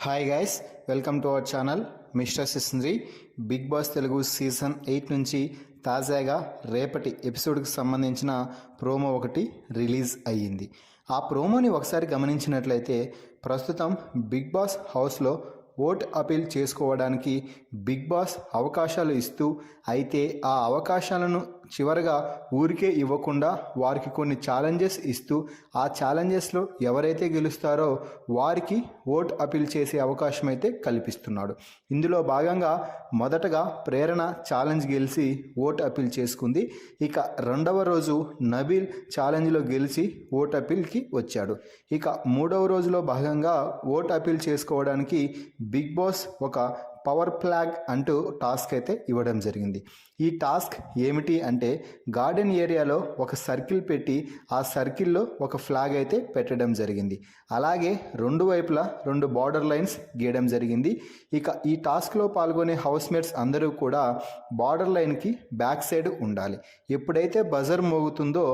Hi guys, welcome to our channel mister Sisindri. Bigg Boss Telugu season 8 నుంచి తాజాగా రేపటి ఎపిసోడ్కి సంబంధించిన ప్రోమో ఒకటి రిలీజ్ అయ్యింది. ఆ ప్రోమోని ఒకసారి గమనించినట్లయితే ప్రస్తుతం బిగ్ బాస్ హౌస్లో ఓట్ అపీల్ చేసుకోవడానికి బిగ్ బాస్ అవకాశాలు ఇస్తూ, అయితే ఆ అవకాశాలను చివరగా ఊరికే ఇవ్వకుండా వారికి కొన్ని ఛాలెంజెస్ ఇస్తూ, ఆ ఛాలెంజెస్లో ఎవరైతే గెలుస్తారో వారికి ఓట్ అపీల్ చేసే అవకాశం అయితే కల్పిస్తున్నాడు. ఇందులో భాగంగా మొదటగా ప్రేరణ ఛాలెంజ్ గెలిచి ఓట్ అపీల్ చేసుకుంది. ఇక రెండవ రోజు నబీల్ ఛాలెంజ్లో గెలిచి ఓట్ అపీల్కి వచ్చాడు. ఇక మూడవ రోజులో భాగంగా ఓట్ అపీల్ చేసుకోవడానికి బిగ్ బాస్ ఒక పవర్ ఫ్లాగ్ అంటూ టాస్క్ అయితే ఇవ్వడం జరిగింది. ఈ టాస్క్ ఏమిటి అంటే, గార్డెన్ ఏరియాలో ఒక సర్కిల్ పెట్టి ఆ సర్కిల్లో ఒక ఫ్లాగ్ అయితే పెట్టడం జరిగింది. అలాగే రెండు వైపులా 2 బార్డర్ లైన్స్ గీయడం జరిగింది. ఇక ఈ టాస్క్లో పాల్గొనే హౌస్మేట్స్ అందరూ కూడా బార్డర్ లైన్కి బ్యాక్ సైడ్ ఉండాలి. ఎప్పుడైతే బజర్ మోగుతుందో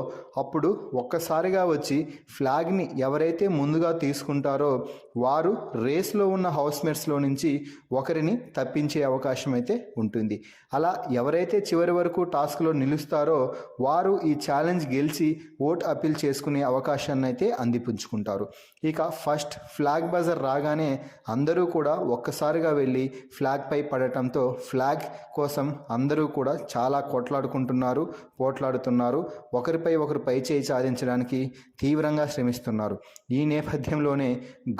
అప్పుడు ఒక్కసారిగా వచ్చి ఫ్లాగ్ని ఎవరైతే ముందుగా తీసుకుంటారో వారు రేస్లో ఉన్న హౌస్మేట్స్లో నుంచి ఒకరిని తప్పించే అవకాశం అయితే ఉంటుంది. అలా ఎవరైతే చివరి వరకు టాస్క్లో నిలుస్తారో వారు ఈ ఛాలెంజ్ గెలిచి ఓట్ అపీల్ చేసుకునే అవకాశాన్ని అయితే అందిపుంచుకుంటారు. ఇక ఫస్ట్ ఫ్లాగ్ బజర్ రాగానే అందరూ కూడా ఒక్కసారిగా వెళ్ళి ఫ్లాగ్ పై పడటంతో ఫ్లాగ్ కోసం అందరూ కూడా చాలా పోట్లాడుతున్నారు. ఒకరిపై ఒకరు పై చేయి సాధించడానికి తీవ్రంగా శ్రమిస్తున్నారు. ఈ నేపథ్యంలోనే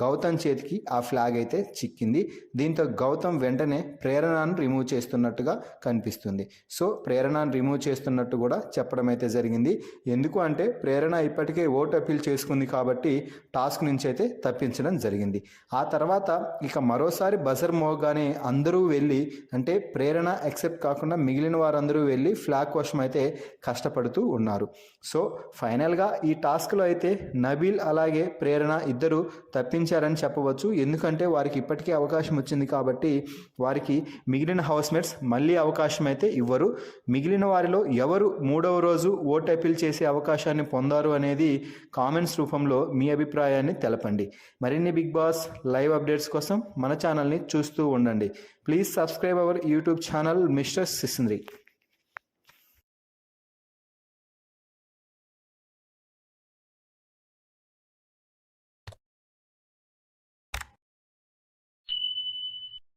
గౌతమ్ చేతికి ఆ ఫ్లాగ్ అయితే చిక్కింది. దీంతో గౌతమ్ వెంటనే ప్రేరణను రిమూవ్ చేస్తున్నట్టుగా కనిపిస్తుంది. సో ప్రేరణను రిమూవ్ చేస్తున్నట్టు కూడా చెప్పడం అయితే జరిగింది. ఎందుకు అంటే ప్రేరణ ఇప్పటికే ఓట్ అపీల్ చేసుకుంది కాబట్టి టాస్క్ నుంచి అయితే తప్పించడం జరిగింది. ఆ తర్వాత ఇక మరోసారి బజర్ మోగానే అందరూ వెళ్ళి, అంటే ప్రేరణ ఎక్సెప్ట్ కాకుండా మిగిలిన వారందరూ వెళ్ళి ఫ్లాగ్ కోసం అయితే కష్టపడుతూ ఉన్నారు. సో ఫైనల్గా ఈ టాస్క్లో అయితే నబీల్ అలాగే ప్రేరణ ఇద్దరు తప్పించారని చెప్పవచ్చు. ఎందుకంటే వారికి ఇప్పటికే అవకాశం వచ్చింది కాబట్టి వారికి మిగిలిన హౌస్మేట్స్ మళ్ళీ అవకాశం అయితే ఇవ్వరు. మిగిలిన వారిలో ఎవరు మూడవ రోజు ఓట్ అపీల్ చేసే అవకాశాన్ని పొందారు అనేది కామెంట్స్ రూపంలో మీ అభిప్రాయాన్ని తెలపండి. మరిన్ని బిగ్ బాస్ లైవ్ అప్డేట్స్ కోసం మన ఛానల్ని చూస్తూ ఉండండి. Please subscribe our YouTube channel mister సిస్ంద్రి.